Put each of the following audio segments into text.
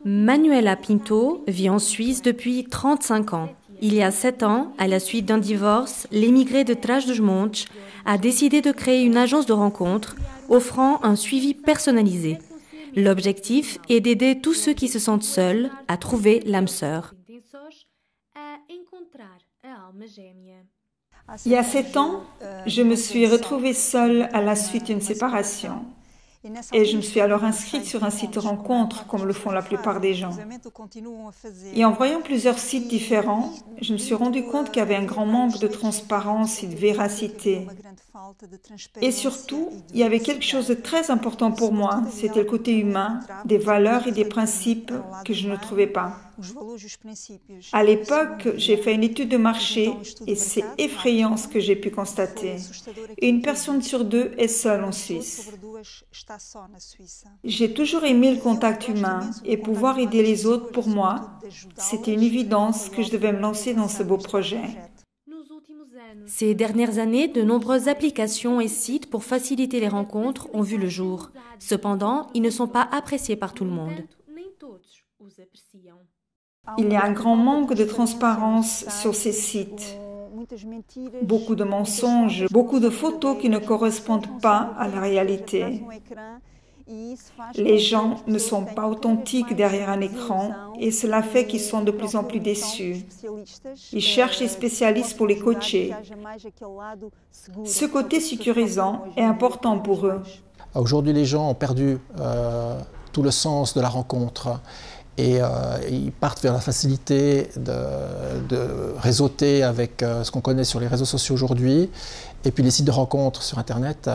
Manuela Pinto vit en Suisse depuis 35 ans. Il y a 7 ans, à la suite d'un divorce, l'émigrée de Trás-os-Montes a décidé de créer une agence de rencontres offrant un suivi personnalisé. L'objectif est d'aider tous ceux qui se sentent seuls à trouver l'âme sœur. Il y a 7 ans, je me suis retrouvée seule à la suite d'une séparation. Et je me suis alors inscrite sur un site de rencontre, comme le font la plupart des gens. Et en voyant plusieurs sites différents, je me suis rendu compte qu'il y avait un grand manque de transparence et de véracité. Et surtout, il y avait quelque chose de très important pour moi, c'était le côté humain, des valeurs et des principes que je ne trouvais pas. À l'époque, j'ai fait une étude de marché et c'est effrayant ce que j'ai pu constater. Une personne sur 2 est seule en Suisse. J'ai toujours aimé le contact humain et pouvoir aider les autres pour moi, c'était une évidence que je devais me lancer dans ce beau projet. Ces dernières années, de nombreuses applications et sites pour faciliter les rencontres ont vu le jour. Cependant, ils ne sont pas appréciés par tout le monde. Il y a un grand manque de transparence sur ces sites. Beaucoup de mensonges, beaucoup de photos qui ne correspondent pas à la réalité. Les gens ne sont pas authentiques derrière un écran et cela fait qu'ils sont de plus en plus déçus. Ils cherchent des spécialistes pour les coacher. Ce côté sécurisant est important pour eux. Aujourd'hui, les gens ont perdu tout le sens de la rencontre. Et ils partent vers la facilité de réseauter avec ce qu'on connaît sur les réseaux sociaux aujourd'hui, et puis les sites de rencontres sur Internet.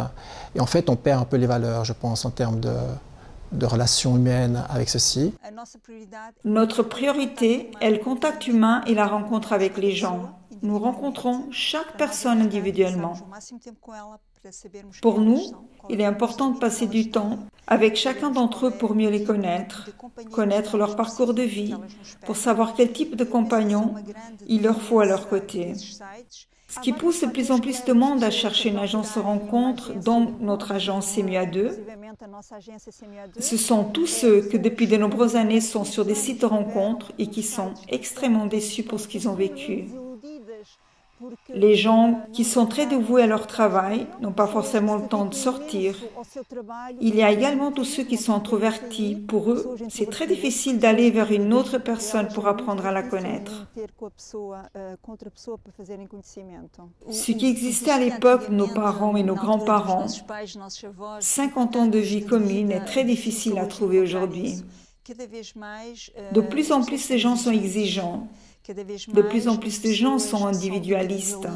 Et en fait, on perd un peu les valeurs, je pense, en termes de relations humaines avec ceci. Notre priorité est le contact humain et la rencontre avec les gens. Nous rencontrons chaque personne individuellement. Pour nous, il est important de passer du temps avec chacun d'entre eux pour mieux les connaître leur parcours de vie, pour savoir quel type de compagnon il leur faut à leur côté. Ce qui pousse de plus en plus de monde à chercher une agence de rencontre, dont notre agence CMUA2. Ce sont tous ceux que depuis de nombreuses années sont sur des sites de rencontres et qui sont extrêmement déçus pour ce qu'ils ont vécu. Les gens qui sont très dévoués à leur travail n'ont pas forcément le temps de sortir. Il y a également tous ceux qui sont introvertis. Pour eux, c'est très difficile d'aller vers une autre personne pour apprendre à la connaître. Ce qui existait à l'époque, nos parents et nos grands-parents, 50 ans de vie commune est très difficile à trouver aujourd'hui. De plus en plus, les gens sont exigeants. De plus en plus de gens sont individualistes.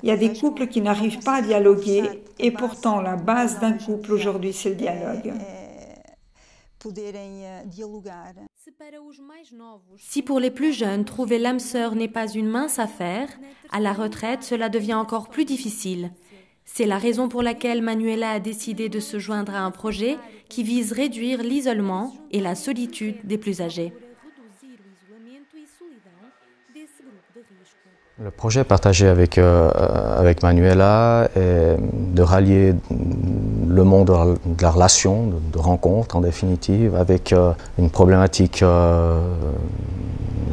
Il y a des couples qui n'arrivent pas à dialoguer et pourtant la base d'un couple aujourd'hui c'est le dialogue. Si pour les plus jeunes, trouver l'âme sœur n'est pas une mince affaire, à la retraite, cela devient encore plus difficile. C'est la raison pour laquelle Manuela a décidé de se joindre à un projet qui vise à réduire l'isolement et la solitude des plus âgés. Le projet partagé avec Manuela est de rallier le monde de la relation, de rencontre en définitive, avec une problématique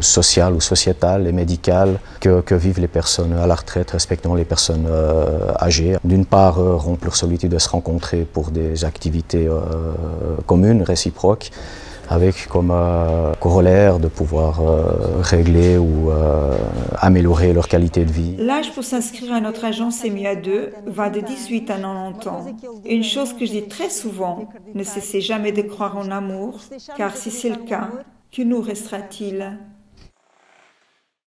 sociale ou sociétale et médicale que vivent les personnes à la retraite, respectant les personnes âgées. D'une part, rompre leur solitude de se rencontrer pour des activités communes, réciproques, avec comme corollaire de pouvoir régler ou améliorer leur qualité de vie. L'âge pour s'inscrire à notre agence CMUA2 va de 18 à 90 ans. Une chose que je dis très souvent, ne cessez jamais de croire en amour, car si c'est le cas, que nous restera-t-il ?